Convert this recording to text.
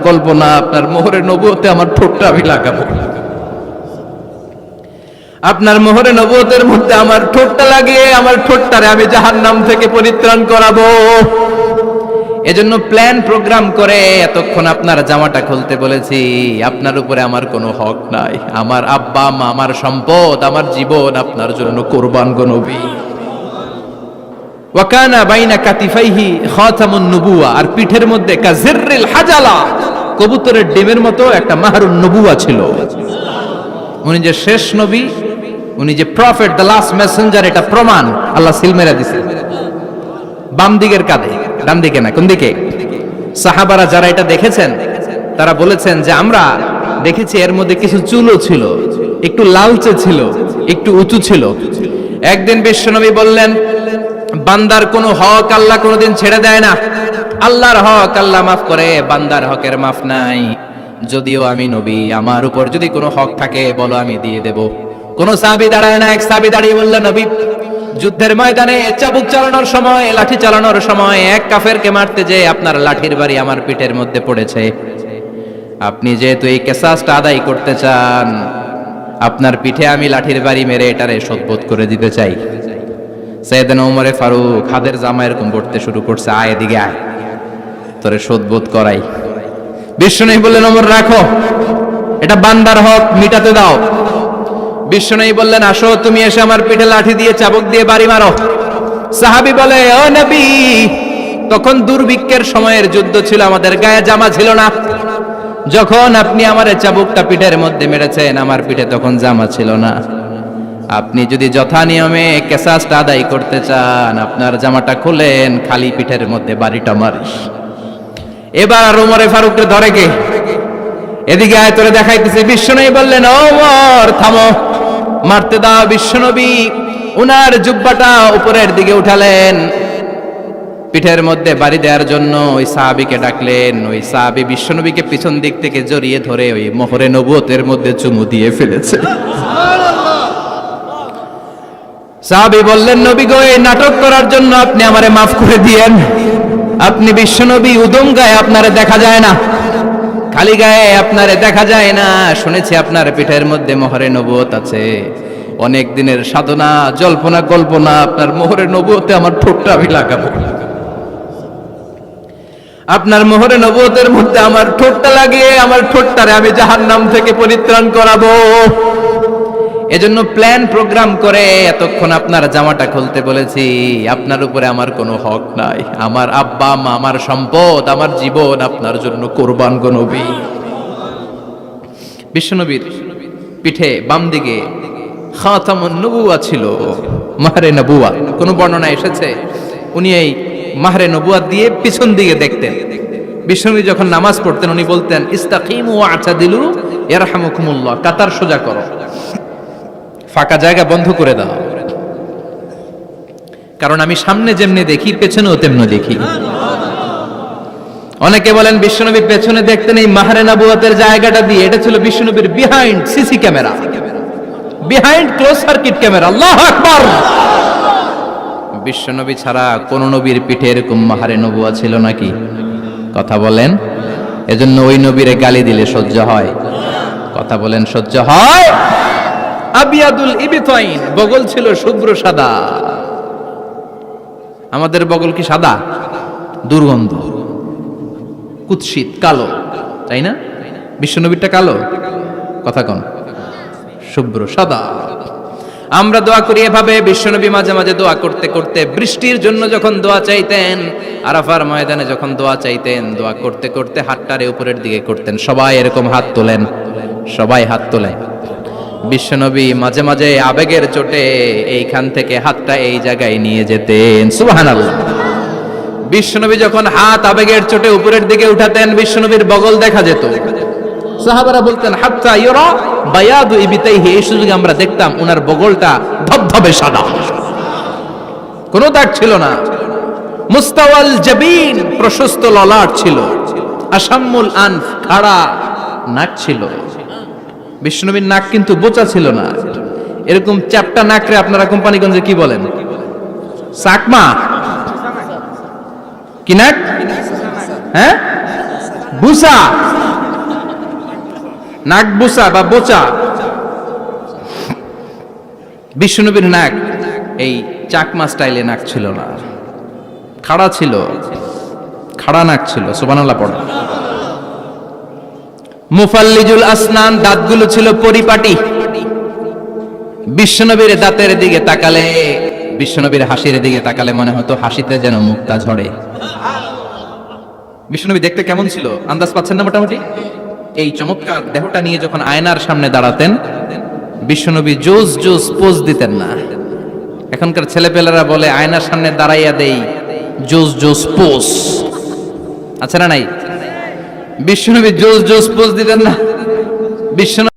কল্পনা, আপনার মোহরে নবুয়তে আমার ঠোঁটটা আমি লাগাবো। আপনার মোহরে নবুয়তের মধ্যে আমার ঠোঁটটা লাগিয়ে আমার ঠোঁটটারে আমি জাহান্নাম থেকে পরিত্রাণ করাবো। এজন্য প্ল্যান প্রোগ্রাম করে এতক্ষণ আপনার জামাটা খুলতে বলেছি। আপনার উপরে আমার কোনো হক নাই। আমার আব্বা মা, আমার সম্পদ, আমার জীবন আপনার জন্য কোরবান গো নবী। ওয়াকানা বাইনা কাতিফাইহি খাতামুন নবুওয়া, আর পিঠের মধ্যে কাজিররিল হাজালা, কবুতরের ডিমের মতো একটা মাহরুন নবুওয়া ছিল। উনি যে শেষ নবী, উনি যে প্রফেট, দ্য লাস্ট মেসেঞ্জার, এটা প্রমাণ আল্লাহ সিল মেরে দিছে বাম দিকের কাঁধে, ডান দিকে না। কোন দিকে? সাহাবারা যারা এটা দেখেছেন তারা বলেছেন যে আমরা দেখেছি এর মধ্যে কিছু চুলও ছিল, একটু লালচে ছিল, একটু উঁচু ছিল। একদিন বিশ্বনবী বললেন, বান্দার কোনো হক আল্লাহ কোনোদিন ছেড়ে দেয় না। আল্লাহর হক আল্লাহ মাফ করে, বান্দার হকের মাফ নাই। যদিও আমি নবী, আমার উপর যদি কোনো হক থাকে বলো, আমি দিয়ে দেব। কোন সাহাবী দাঁড়ায় না। এক সাহাবী দাঁড়িয়ে বললেন, নবী, যুদ্ধের ময়দানে চাবুক চালানোর সময়, লাঠি চালানোর সময় এক কাফেরকে মারতে যেয়ে আপনার লাঠির বাড়ি আমার পিঠের মধ্যে পড়েছে। আপনি যেহেতু এই কিসাসটা আদায় করতে চান, আপনার পিঠে আমি লাঠির বাড়ি মেরে এটারে শোধবোধ করে দিতে চাই। সাইয়েদনা ওমরে ফারুক হাদের জামা এরকম পড়তে শুরু করছে, আয় এদিকে আয়, তোরে শোধবোধ করাই। বিশ্বনবী বললেন, ওমর রাখো, এটা বান্দার হক, মিটাতে দাও। বিশ্বনবী বললেন, আসো, তুমি এসে আমার পিঠে লাঠি দিয়ে চাবুক দিয়ে বাড়ি মারো। সাহাবী বলে, ও নবী, তখন দুর্ভিক্ষের সময়ের যুদ্ধ ছিল, আমাদের গায়ে জামা ছিল না। যখন আপনি আমার চাবুকটা পিঠের মধ্যে মেরেছেন, আমার পিঠে তখন জামা ছিল না। আপনি যদি যথা নিয়মে কিসাসটা আদায় করতে চান, আপনার জামাটা খুলেন, খালি পিঠের মধ্যে বাড়িটা মারিস। এবার আর ওমরে ফারুককে ধরে কে? এদিকে আয়, তোরে দেখাইতেছে। বিশ্বনবী বললেন, ওমর থামো, মারতে দাও। বিশ্বনবী উনার জুব্বাটা উপরের দিকে উঠালেন, পিঠের মধ্যে বাড়ি দেওয়ার জন্য ওই সাহাবীকে ডাকলেন। ওই সাহাবী বিশ্বনবীকে পিছন দিক থেকে জড়িয়ে ধরে ওই মোহরে নবুয়তের মধ্যে চুমু দিয়ে ফেলেছে। সাহাবী বললেন, নবী গো, এই নাটক করার জন্য আপনি আমারে মাফ করে দিয়েন। আপনি বিশ্বনবী, উদম গায়ে আপনারে দেখা যায় না, খালি গায়ে আপনারে দেখা যায় না। শুনেছি আপনার পিঠের মধ্যে মোহরে নবুয়ত আছে। অনেক দিনের সাধনা, জল্পনা কল্পনা, আপনার মোহরে নবুয়তে আমার ঠোঁটটা আমি লাগাবো। আপনার মোহরে নবুয়তের মধ্যে আমার ঠোঁটটা লাগিয়ে আমার ঠোঁটটারে আমি জাহান্নাম থেকে পরিত্রাণ করাবো। এজন্য প্ল্যান প্রোগ্রাম করে এতক্ষণ আপনার জামাটা খুলতে বলেছি। আপনার উপরে আমার কোনো হক নাই। আমার আব্বা মা, আমার সম্পদ, আমার জীবন আপনার জন্য কোরবান গো নবী। বিশ্বনবীর পিঠে বাম দিকে খাতামুন নবুওয়া ছিল, মাহরে নবুওয়া। কোন বর্ণনা এসেছে উনি এই মাহরে নবুওয়া দিয়ে পিছন দিকে দেখতেন। বিশ্বনবী যখন নামাজ পড়তেন উনি বলতেন, ইস্তাকিমু ওয়া'তাদিলু ইয়ারহামুকুমুল্লাহ, কাতার সোজা করো, ফাঁকা জায়গা বন্ধ করে দাও। কারণ আমি সামনে যেমনি দেখি, পেছনেও তেমনি দেখি। অনেকে বলেন বিশ্বনবী পেছনে দেখতেন এই মাহরে নবুয়তের জায়গাটা দিয়ে। এটা ছিল বিশ্বনবীর behind CC camera, behind close circuit camera. আল্লাহু আকবার। বিশ্বনবী ছাড়া কোন নবীর পিঠে এরকম মাহরে নবুয়া ছিল নাকি? কথা বলেন। এজন্য ওই নবীরে গালি দিলে সহ্য হয়? কথা বলেন, সহ্য হয়? আবিয়াদুল ইবতাইন, বগল ছিল শুভ্র সাদা। আমাদের বগল কি সাদা? দুর্গন্ধ, কুৎসিত, কালো, তাই না? বিশ্বনবীরটা কালো? কথা কন, শুভ্র সাদা। আমরা দোয়া করি এভাবে। বিশ্বনবী মাঝে মাঝে দোয়া করতে করতে বৃষ্টির জন্য যখন দোয়া চাইতেন, আরাফার ময়দানে যখন দোয়া চাইতেন, দোয়া করতে করতে হাতটারে উপরের দিকে করতেন। সবাই এরকম হাত তোলেন, সবাই হাত তোলেন। বিশ্বনবী মাঝে মাঝে আবেগের চোটে এইখান থেকে হাতটা এই জায়গায় নিয়ে যেতেন। সুবহানাল্লাহ। বিশ্বনবী যখন হাত আবেগের চোটে উপরের দিকে উঠাতেন, বিশ্বনবীর বগল দেখা যেত। সাহাবারা বলতেন, হাত্তা ইউরা বায়াদু ইবতাইহি, এই সুযোগে আমরা দেখতাম ওনার বগলটা ধবধবে সাদা, কোনো দাগ ছিল না। মুস্তাওয়াল জাবিন, প্রশস্ত ললাট ছিল। আসাম্মুল আনফ, খাড়া নাক ছিল। বিশ্বনবীর নাক কিন্তু বোচা ছিল না, এরকম চ্যাপটা নাকরে আপনারা কোম্পানিগঞ্জে কি বলেন? চাকমা কি নাক? হ্যাঁ, বুসা, নাক বুসা বা বোচা। বিশ্বনবীর নাক এই চাকমা স্টাইলে নাক ছিল না, খাড়া ছিল, খাড়া নাক ছিল। সুবহানাল্লাহ পড়ো। মুফাল্লিজুল আসনান, দাঁতগুলো ছিল পরিপাটি। বিশ্বনবীর দাঁতের দিকে তাকালে, বিশ্বনবীর হাসির দিকে তাকালে মনে হতো হাসিতে যেন মুক্তা ঝরে। বিশ্বনবী দেখতে কেমন ছিল আন্দাজ পাচ্ছেন না মোটামুটি? এই চমৎকার দেহটা নিয়ে যখন আয়নার সামনে দাঁড়াতেন, বিশ্বনবী জোস জোস পোজ দিতেন না। এখনকার ছেলেপেলেরা বলে আয়নার সামনে দাঁড়াইয়া দেই জোস জোস পোজ, আচ্ছা না নাই? বিশ্বনবী জোস জোস পোজ দিতেন না। বিশ্বনবী